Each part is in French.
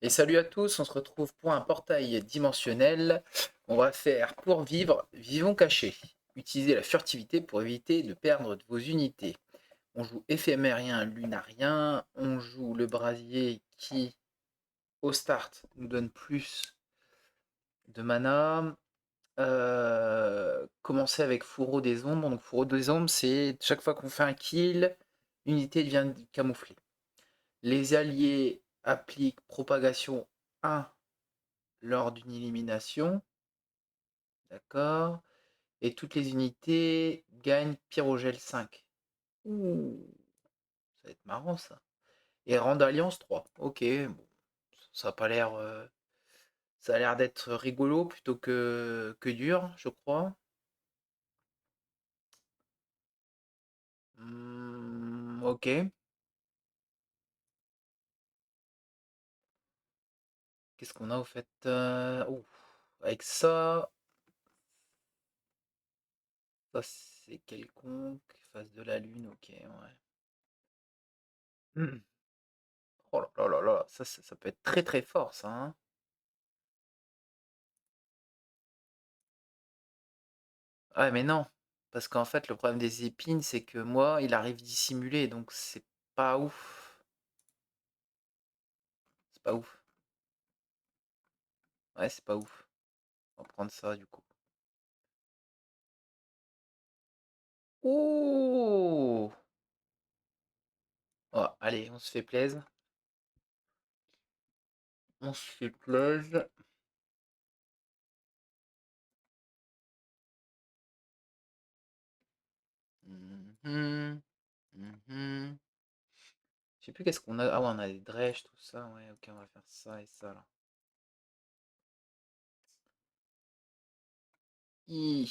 Et salut à tous, on se retrouve pour un portail dimensionnel. On va faire pour vivre, vivons cachés. Utilisez la furtivité pour éviter de perdre de vos unités. On joue éphémérien, lunarien. On joue le brasier qui, au start, nous donne plus de mana. Commencer avec Fourreau des Ombres. Donc Fourreau des Ombres, c'est chaque fois qu'on fait un kill, l'unité devient camouflée. Les alliés appliquent propagation 1 lors d'une élimination. D'accord. Et toutes les unités gagnent Pyrogel 5. Ouh, ça va être marrant ça. Et rang d'alliance 3. Ok, bon, ça a pas l'air. Ça a l'air d'être rigolo plutôt que dur, je crois. Ok. Qu'est-ce qu'on a au fait ouh, avec ça. Ça c'est quelconque. Face de la lune, ok, ouais. Hmm. Oh là là là là, ça peut être très très fort ça, hein. Ouais, mais non. Parce qu'en fait, le problème des épines, c'est que moi, il arrive dissimulé, donc c'est pas ouf. C'est pas ouf. Ouais, c'est pas ouf. On va prendre ça du coup. Ouh! Oh, allez, on se fait plaisir. On se fait plaisir. Mhm, mhm. Je sais plus qu'est-ce qu'on a. Ah ouais, on a des drèches, tout ça. Ouais, ok, on va faire ça et ça là. Ih,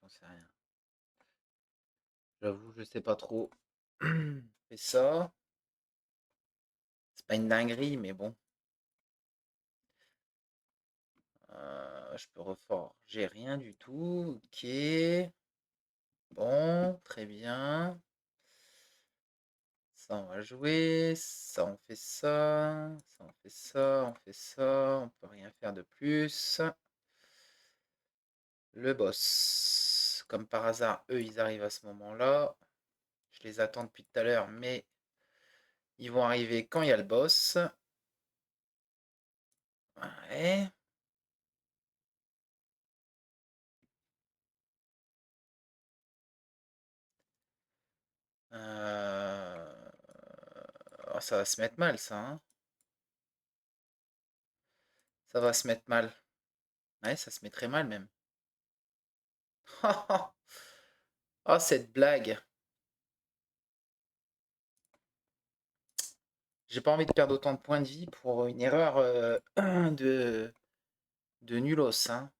j'en sais rien. J'avoue, je sais pas trop. Et ça, c'est pas une dinguerie, mais bon. Je peux reforger rien du tout. Ok. Bon, très bien. Ça, on va jouer. Ça, on fait ça. Ça, on fait ça. On fait ça. On peut rien faire de plus. Le boss. Comme par hasard, eux, ils arrivent à ce moment-là. Je les attends depuis tout à l'heure, mais ils vont arriver quand il y a le boss. Ouais. Oh, ça va se mettre mal, ça, hein. Ça va se mettre mal. Ouais, ça se met très mal même. Oh, cette blague. J'ai pas envie de perdre autant de points de vie pour une erreur de nulos, hein.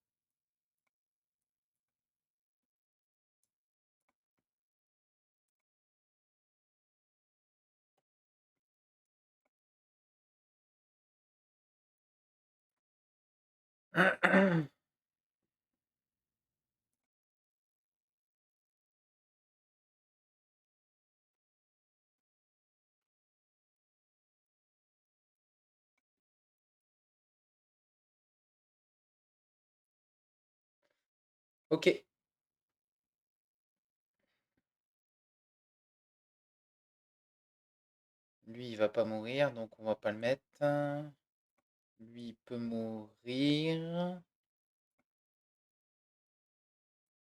Ok. Lui, il va pas mourir, donc on va pas le mettre. Lui, il peut mourir.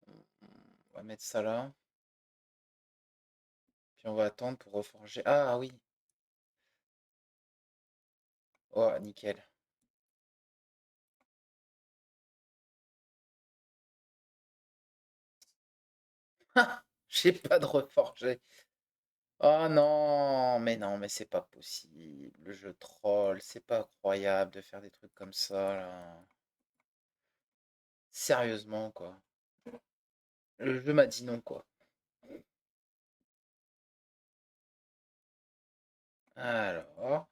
On va mettre ça là. Puis on va attendre pour reforger. Ah oui. Oh, nickel. J'ai pas de reforger. Oh non, mais c'est pas possible. Le jeu troll, c'est pas incroyable de faire des trucs comme ça là. Sérieusement, quoi. Le jeu m'a dit non, quoi. Alors,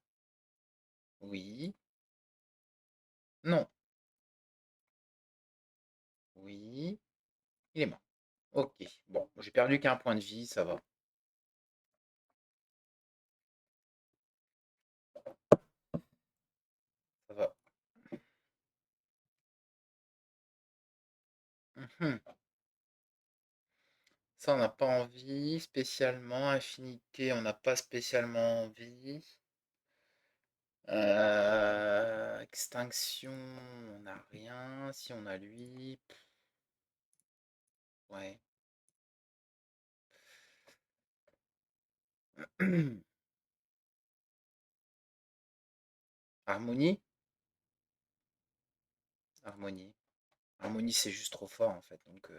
oui, non, oui, il est mort. Ok, bon, j'ai perdu qu'un point de vie, ça va. Ça va. Mhm. Ça, on n'a pas envie spécialement. Infinité, on n'a pas spécialement envie. Extinction, on n'a rien. Si on a lui, ouais. Harmonie? Harmonie. Harmonie, c'est juste trop fort en fait. Donc,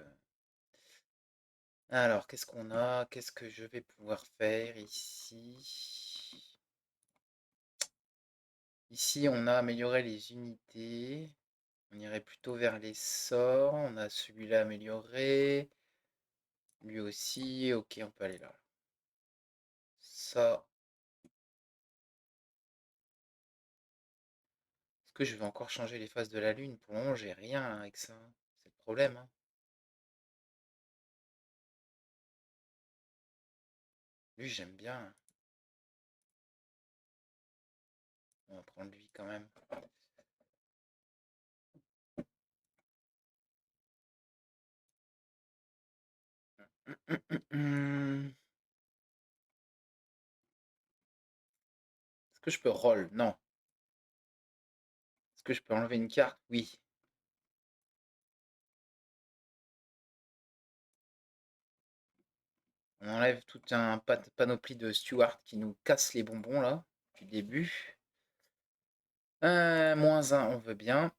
alors, qu'est-ce qu'on a? Qu'est-ce que je vais pouvoir faire ici? Ici, on a amélioré les unités. On irait plutôt vers les sorts. On a celui-là amélioré. Lui aussi. Ok, on peut aller là. Ça. Est-ce que je vais encore changer les phases de la Lune? Pour le moment, j'ai rien avec ça. C'est le problème, hein. Lui, j'aime bien. On va prendre lui quand même. Est-ce que je peux roll? Non. Est-ce que je peux enlever une carte? Oui. On enlève tout un panoplie de Stewart qui nous casse les bonbons là, du début. Moins un, on veut bien.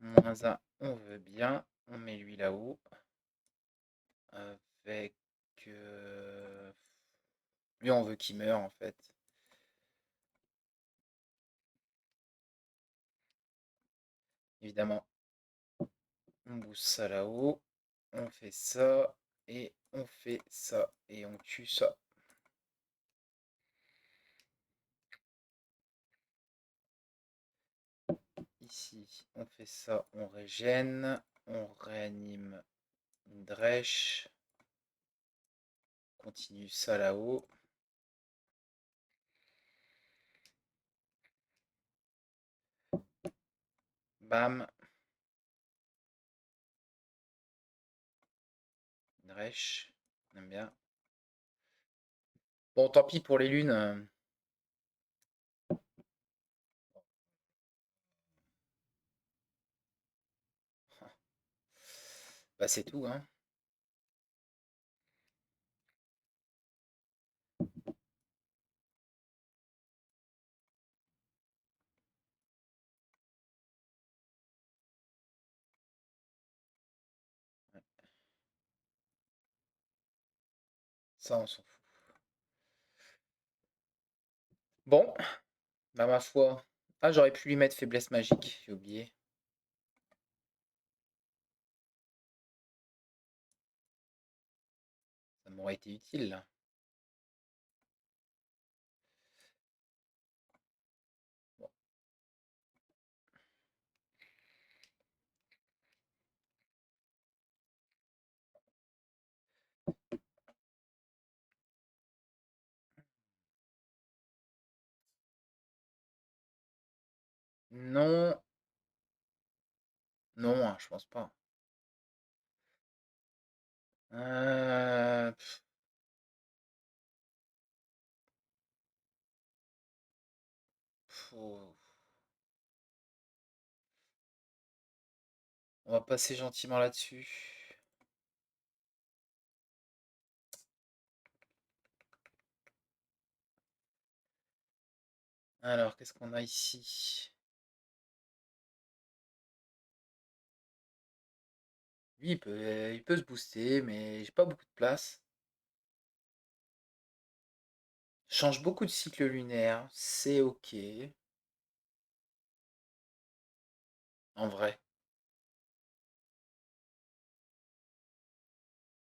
Moins un, on veut bien. On met lui là-haut. Avec... Lui, on veut qu'il meure en fait. Évidemment, on bouge ça là-haut. On fait ça. Et on fait ça. Et on tue ça. Ici, on fait ça. On régène. On réanime une drèche. Continue ça là-haut. Bam. Drèche. On aime bien. Bon, tant pis pour les lunes. Bah, c'est tout, hein. Ça, on s'en fout. Bon, bah, ma foi. Ah, j'aurais pu lui mettre faiblesse magique. J'ai oublié. Ça m'aurait été utile, là. Bon. Non. Non, hein, je pense pas. Pff, pff, on va passer gentiment là-dessus. Alors, qu'est-ce qu'on a ici? Lui, il peut se booster, mais j'ai pas beaucoup de place. Change beaucoup de cycles lunaires, c'est ok, en vrai.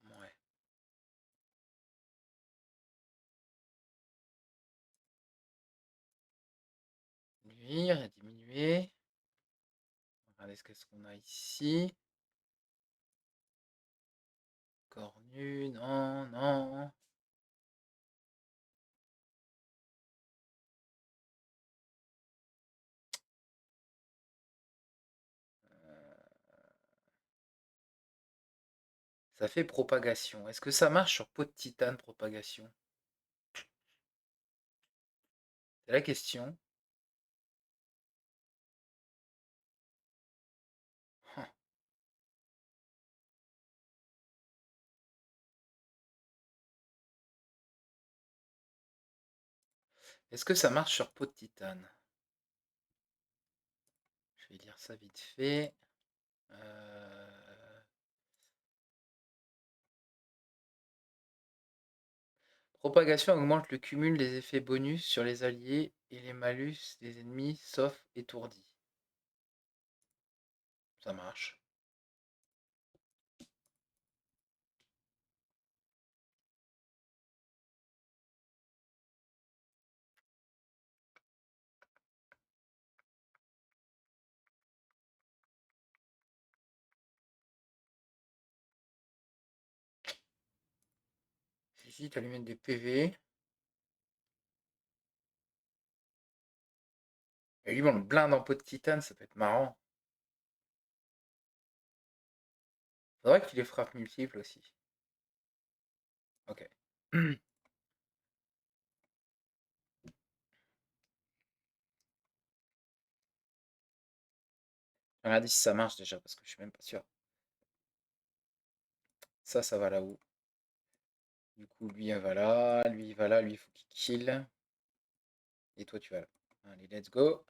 Ouais. Réduire, diminuer. regarder ce qu'est-ce qu'on a ici. Cornu, non, non. Ça fait propagation. Est-ce que ça marche sur peau de titane, propagation? C'est la question. Huh. Est-ce que ça marche sur peau de titane? Je vais lire ça vite fait. Propagation augmente le cumul des effets bonus sur les alliés et les malus des ennemis, sauf étourdis. Ça marche. Ici, tu as lui mettre des PV. Et lui, on le blinde en peau de titane, ça peut être marrant. Faudrait qu'il ait frappe multiple aussi. Ok. Regardez si ça marche déjà, parce que je suis même pas sûr. Ça va là-haut. Du coup, lui, il va là, lui, il va là, lui, il faut qu'il kill. Et toi, tu vas là. Allez, let's go.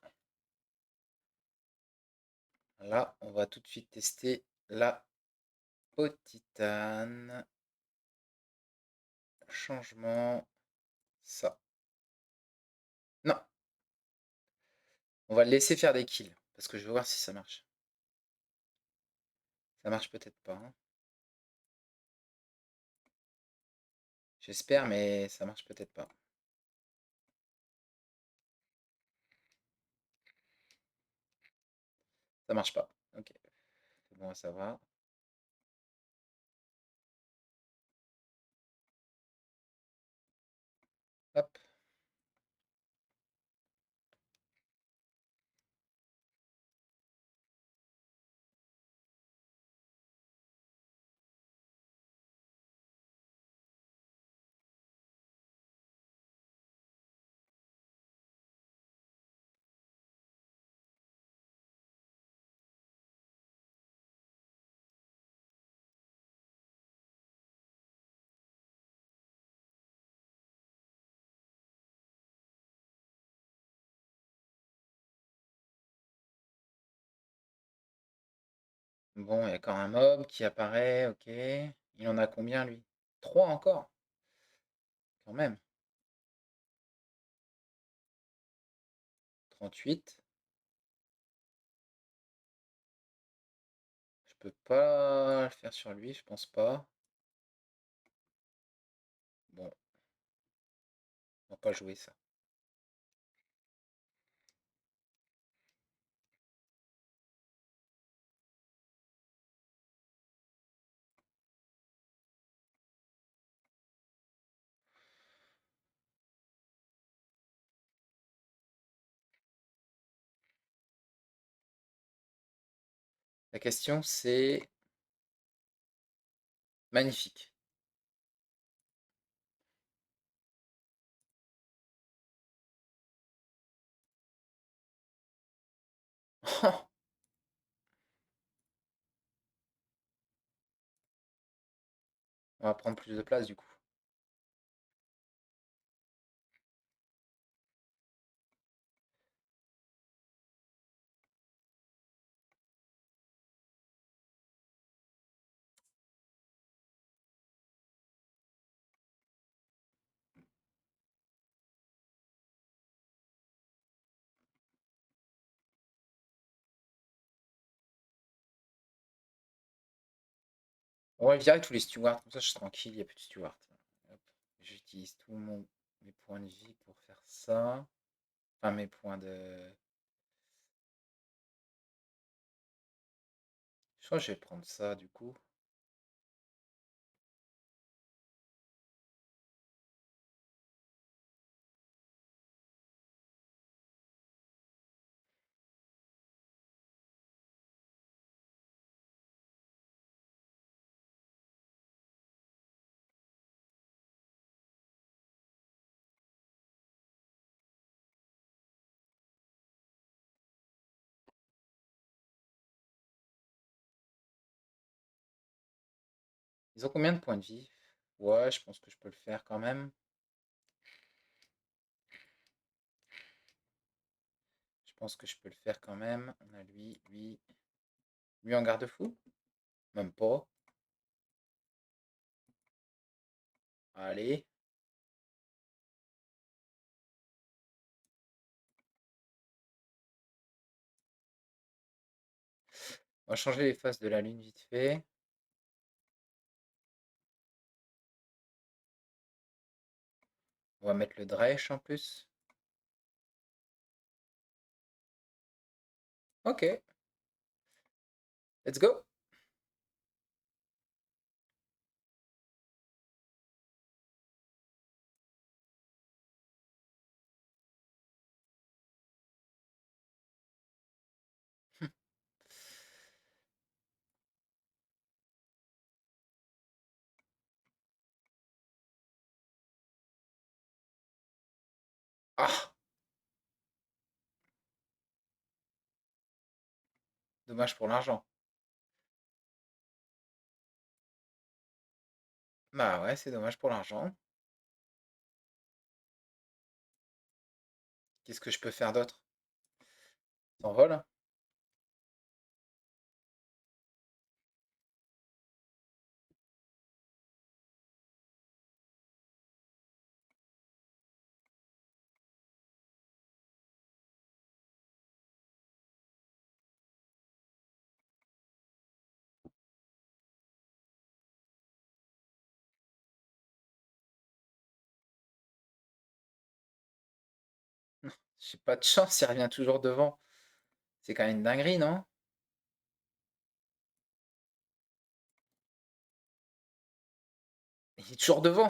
Là, on va tout de suite tester la peau de titane. Changement. Ça. Non. On va le laisser faire des kills. Parce que je veux voir si ça marche. Ça marche peut-être pas, hein. J'espère, mais ça marche peut-être pas. Ça marche pas. Ok. C'est bon, ça va. Hop. Bon, il y a encore un mob qui apparaît. Ok. Il en a combien, lui? 3 encore? Quand même. 38. Je peux pas le faire sur lui, je pense pas. Bon, on va pas jouer ça. La question, c'est magnifique. On va prendre plus de place du coup. On va virer tous les stewards, comme ça je suis tranquille, il n'y a plus de stewards. Hop. J'utilise mes points de vie pour faire ça. Enfin, mes points de... Je crois que je vais prendre ça du coup. Ils ont combien de points de vie? Ouais, je pense que je peux le faire quand même. Je pense que je peux le faire quand même. On a lui en garde-fou? Même pas. Allez. On va changer les faces de la lune vite fait. On va mettre le Dresch en plus. Ok, let's go. Ah, dommage pour l'argent. Bah ouais, c'est dommage pour l'argent. Qu'est-ce que je peux faire d'autre? S'envole. J'ai pas de chance, il revient toujours devant. C'est quand même une dinguerie, non? Il est toujours devant.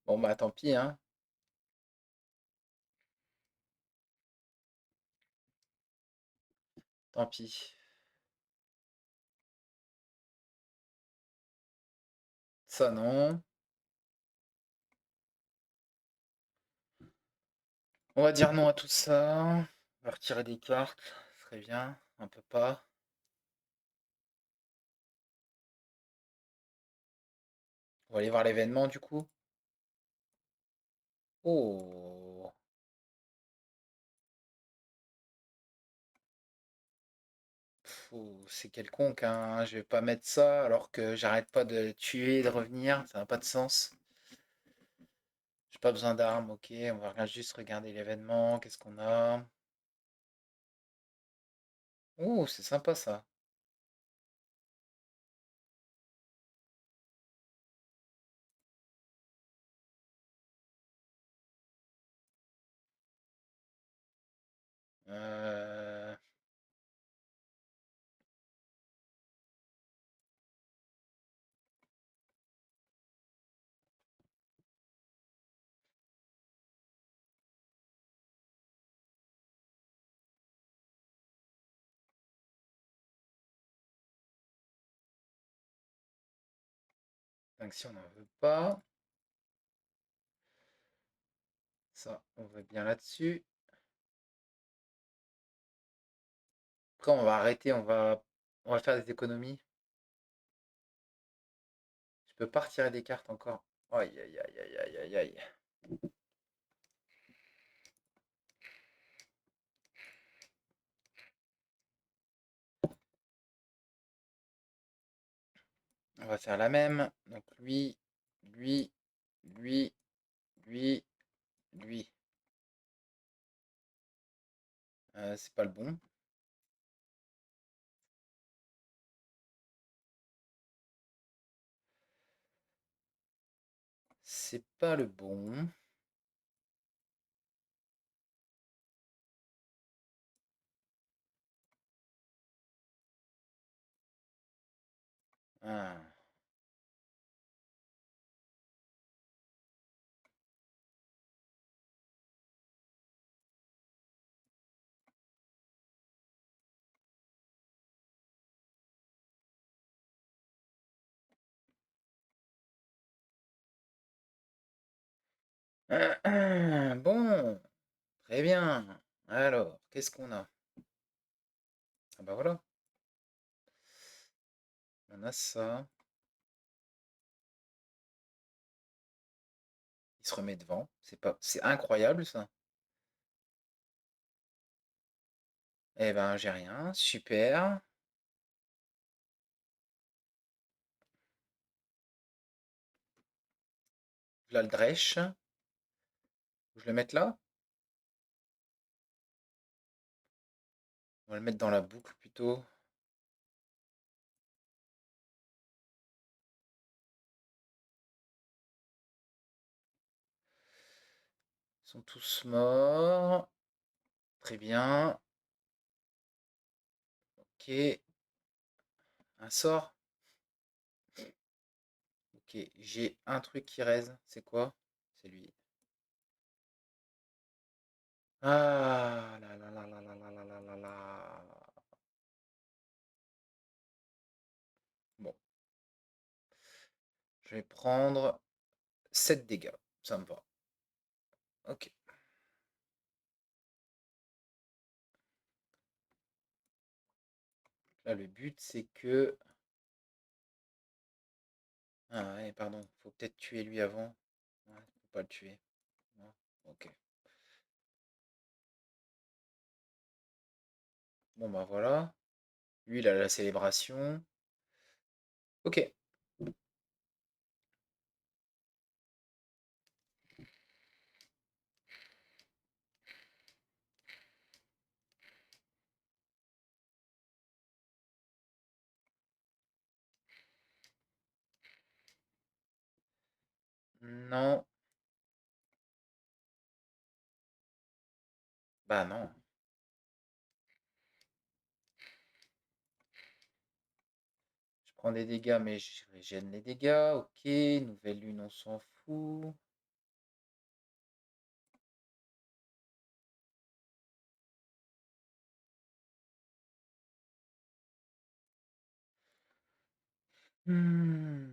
Bon bah tant pis, hein. Tant pis. Ça non. On va dire non à tout ça. On va retirer des cartes. Ce serait bien. Un peu pas. On va aller voir l'événement du coup. Oh. C'est quelconque, hein. Je vais pas mettre ça alors que j'arrête pas de tuer et de revenir. Ça n'a pas de sens. J'ai pas besoin d'armes, ok. On va juste regarder l'événement. Qu'est-ce qu'on a? Oh, c'est sympa ça. Euh, Donc si on n'en veut pas, ça, on va bien là-dessus. Après, on va arrêter, on va faire des économies. Je peux pas retirer des cartes encore. Aïe, aïe, aïe, aïe, aïe, aïe, aïe. On va faire la même. Donc lui, lui, lui, lui. C'est pas le bon. C'est pas le bon. Ah. Bon, très bien. Alors, qu'est-ce qu'on a? Ah bah voilà, on a ça. Il se remet devant. C'est incroyable ça. Eh ben, j'ai rien. Super. Là le Dresch. Je le mette là? On va le mettre dans la boucle plutôt. Ils sont tous morts. Très bien. Ok. Un sort. Ok. J'ai un truc qui reste. C'est quoi? C'est lui. Ah là là là là là là là là là là. Bon. Je vais prendre 7 dégâts. Ça me va. Ok. Là, le but, c'est que... Ah ouais, pardon. Faut peut-être tuer lui avant. Ouais, faut pas le tuer. Non. Ok. Bon, bah voilà. Lui, il a la célébration. Ok. Non. Bah non. Je prends des dégâts, mais je régène les dégâts. Ok. Nouvelle lune, on s'en fout. Hmm.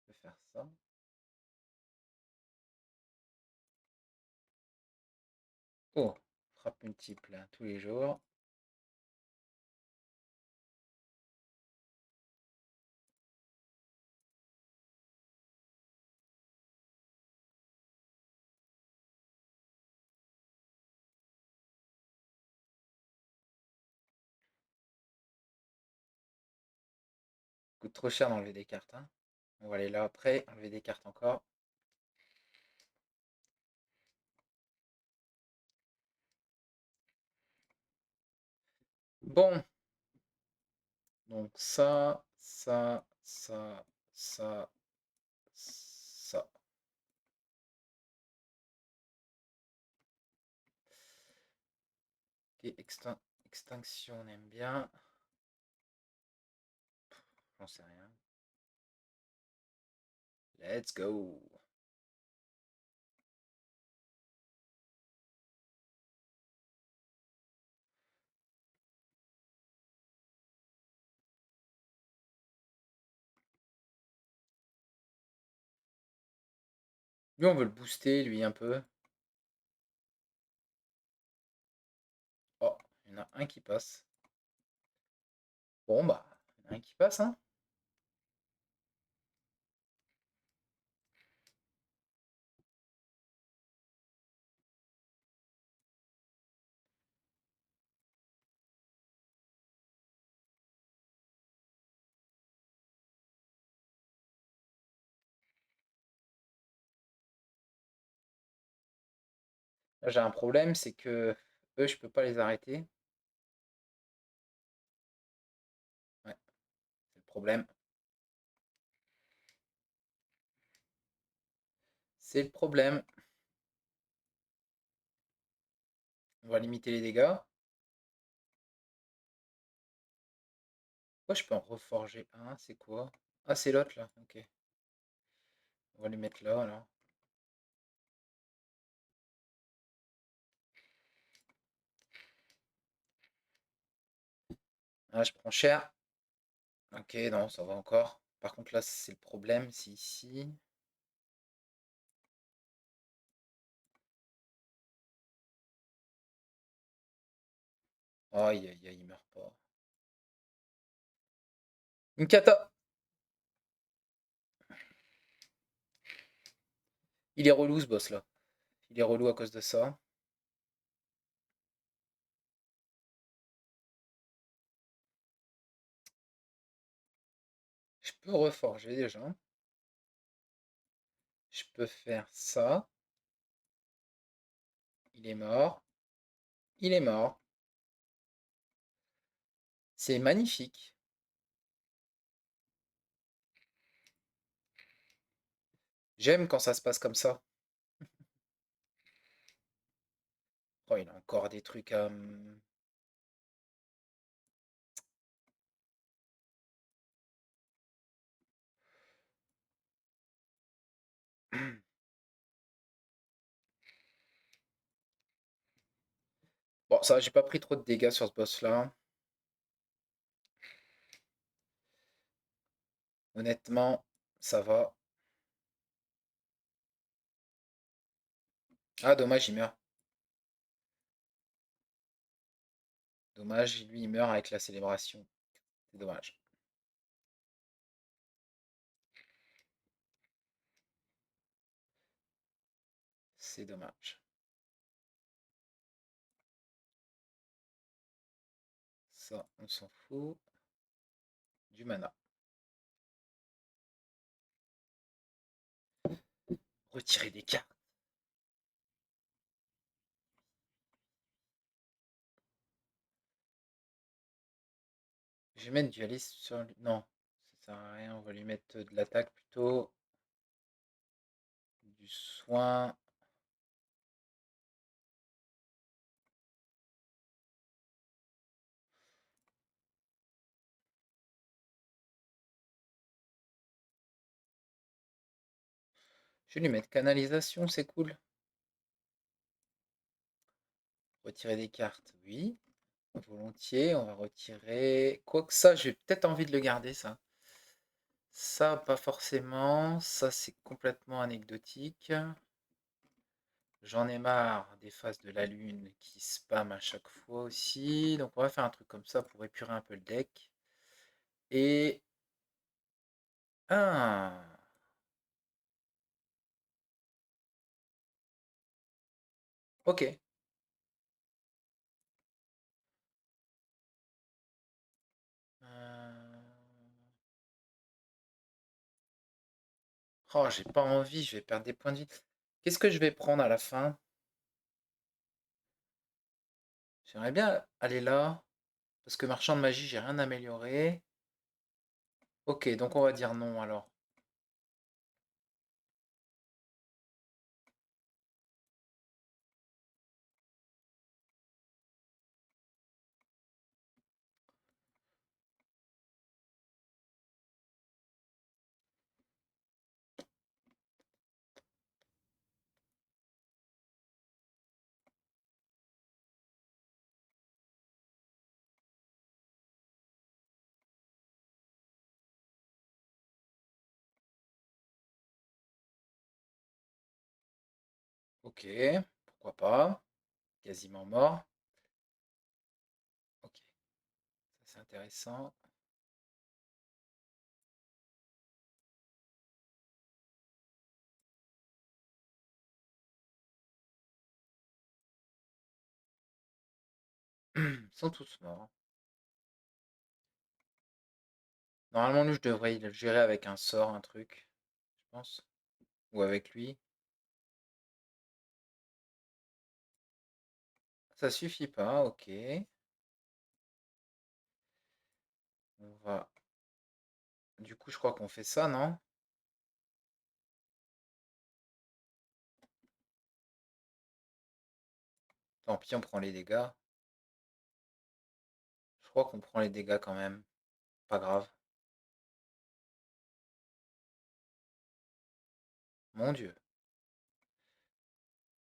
Je vais faire ça. Oh. Frappe multiple hein, tous les jours. Coûte trop cher d'enlever des cartes. Hein. On va aller là après. Enlever des cartes encore. Bon. Donc ça, ça. Ok, extinction, on aime bien. J'en sais rien. Let's go. Lui, on veut le booster, lui, un peu. Oh, il y en a un qui passe. Bon, bah, il y en a un qui passe, hein. Là, j'ai un problème, c'est que eux, je peux pas les arrêter. Ouais, c'est le problème. C'est le problème. On va limiter les dégâts. Pourquoi je peux en reforger un? C'est quoi? Ah, c'est l'autre là. Ok. On va les mettre là alors. Ah, je prends cher. Ok, non, ça va encore. Par contre, là, c'est le problème. C'est ici. Aïe, aïe, aïe, il meurt pas. Une cata! Il est relou ce boss là. Il est relou à cause de ça. Je peux reforger déjà. Je peux faire ça. Il est mort. Il est mort. C'est magnifique. J'aime quand ça se passe comme ça. Oh, il a encore des trucs à... Bon, ça, j'ai pas pris trop de dégâts sur ce boss-là. Honnêtement, ça va. Ah, dommage, il meurt. Dommage, lui, il meurt avec la célébration. C'est dommage. C'est dommage. Ça, on s'en fout. Du mana. Retirer des cartes. Je vais mettre dualiste sur lui. Non, ça sert à rien. On va lui mettre de l'attaque plutôt. Du soin. Je vais lui mettre canalisation, c'est cool. Retirer des cartes, oui. Volontiers, on va retirer. Quoique ça, j'ai peut-être envie de le garder, ça. Ça, pas forcément. Ça, c'est complètement anecdotique. J'en ai marre des phases de la lune qui spam à chaque fois aussi. Donc on va faire un truc comme ça pour épurer un peu le deck. Et... Ah! Ok. Oh, j'ai pas envie, je vais perdre des points de vie. Qu'est-ce que je vais prendre à la fin? J'aimerais bien aller là. Parce que marchand de magie, j'ai rien amélioré. Ok, donc on va dire non alors. Ok, pourquoi pas. Quasiment mort. Ok, ça c'est intéressant. Ils sont tous morts. Normalement, lui, je devrais le gérer avec un sort, un truc, je pense. Ou avec lui. Ça suffit pas, ok. On va... Du coup, je crois qu'on fait ça, non? Tant pis, on prend les dégâts. Je crois qu'on prend les dégâts quand même. Pas grave. Mon Dieu.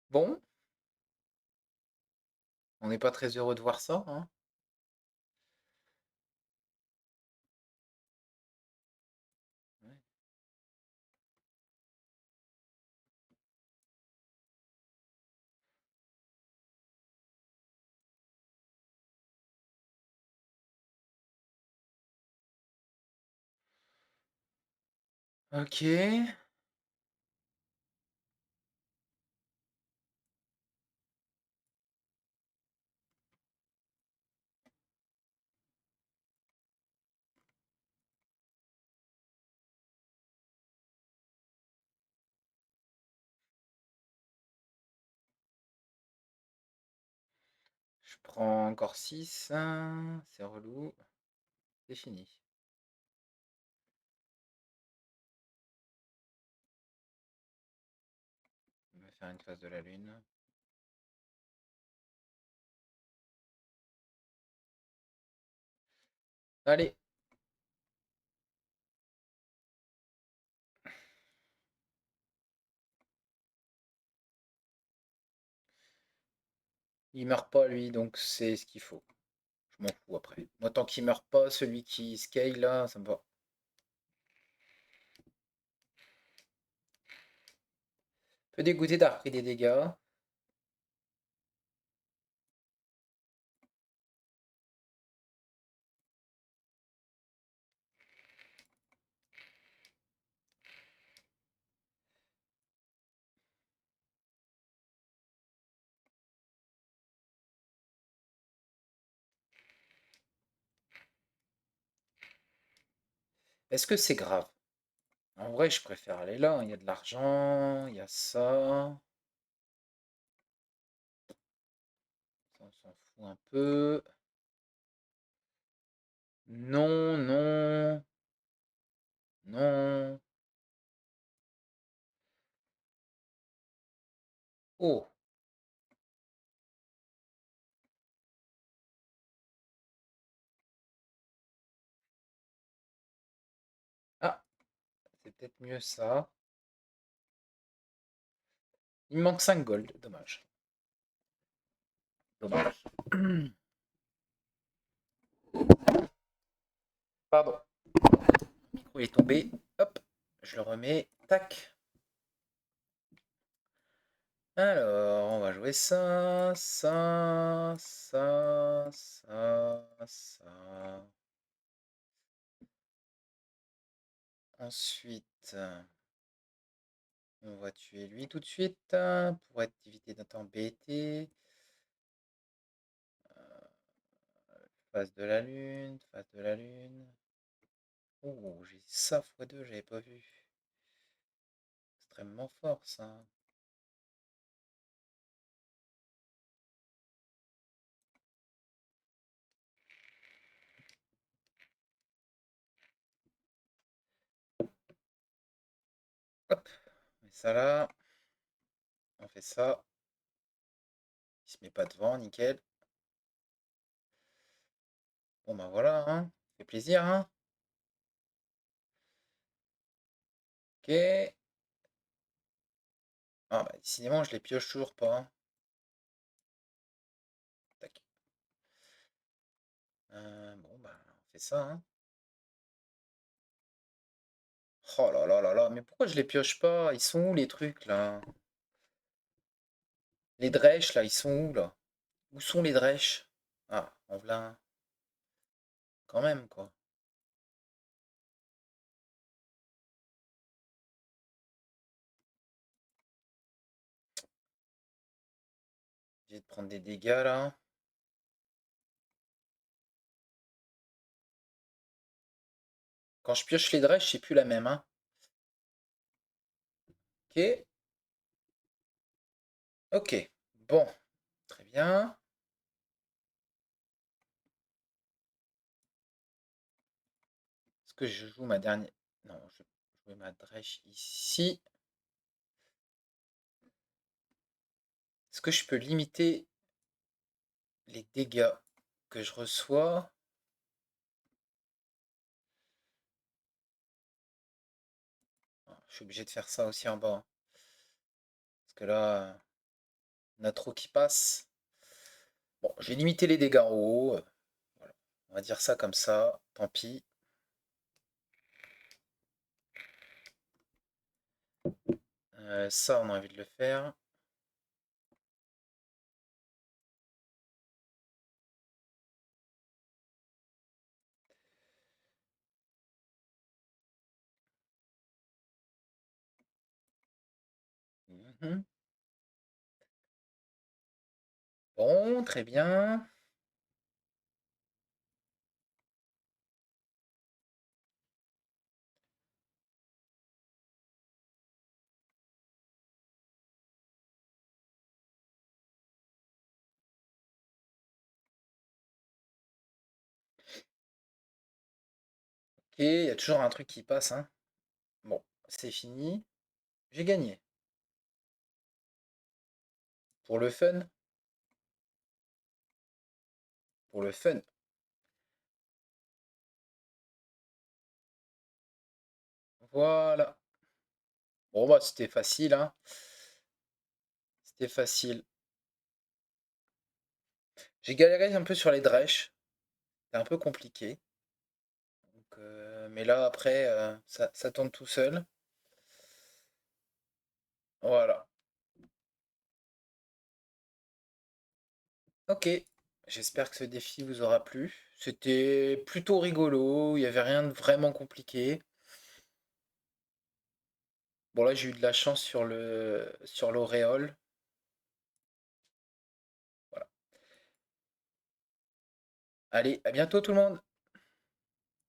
Bon, on n'est pas très heureux de voir ça, hein. Ouais. Ok. Je prends encore 6. C'est relou. C'est fini. On va faire une phase de la lune. Allez. Il meurt pas lui, donc c'est ce qu'il faut. Je m'en fous après. Moi, tant qu'il meurt pas, celui qui scale là, ça me va. Peu dégoûté d'avoir pris des dégâts. Est-ce que c'est grave? En vrai, je préfère aller là, hein. Il y a de l'argent, il y a ça. Ça, on s'en fout un peu. Non, non, non. Oh, ah, c'est peut-être mieux ça. Il me manque 5 gold, dommage. Dommage. Pardon, le micro est tombé. Hop, je le remets. Tac. Alors, on va jouer ça, ça, ça, ça, ça. Ensuite, on va tuer lui tout de suite pour éviter d'être embêté. Phase de la lune, phase de la lune. Oh, j'ai ça x2, j'avais pas vu. Extrêmement fort ça. Hop, on met ça là. On fait ça. Il se met pas devant, nickel. Bon bah voilà, hein. Ça fait plaisir, hein. Ok. Ah bah décidément, je les pioche toujours pas, hein. Tac. Bon bah on fait ça, hein. Oh là là là là, mais pourquoi je les pioche pas? Ils sont où les trucs là? Les drèches là, ils sont où là? Où sont les drèches? Ah, en voilà un. Quand même quoi. J'ai de prendre des dégâts là. Quand je pioche les drèches, c'est plus la même, hein. Ok. Ok. Bon. Très bien. Est-ce que je joue ma dernière... Non, je vais jouer ma drèche ici. Est-ce que je peux limiter... les dégâts que je reçois. Je suis obligé de faire ça aussi en bas, hein. Parce que là, on a trop qui passe. Bon, j'ai limité les dégâts en haut. Voilà. On va dire ça comme ça. Tant pis. Ça, on a envie de le faire. Mhm. Bon, très bien. Ok, il y a toujours un truc qui passe, hein. Bon, c'est fini. J'ai gagné. Pour le fun. Pour le fun. Voilà. Bon, bah, c'était facile, hein. C'était facile. J'ai galéré un peu sur les drèches. C'était un peu compliqué. Donc, mais là, après, ça tourne tout seul. Voilà. Ok. J'espère que ce défi vous aura plu. C'était plutôt rigolo. Il n'y avait rien de vraiment compliqué. Bon, là, j'ai eu de la chance sur l'auréole. Voilà. Allez, à bientôt tout le monde!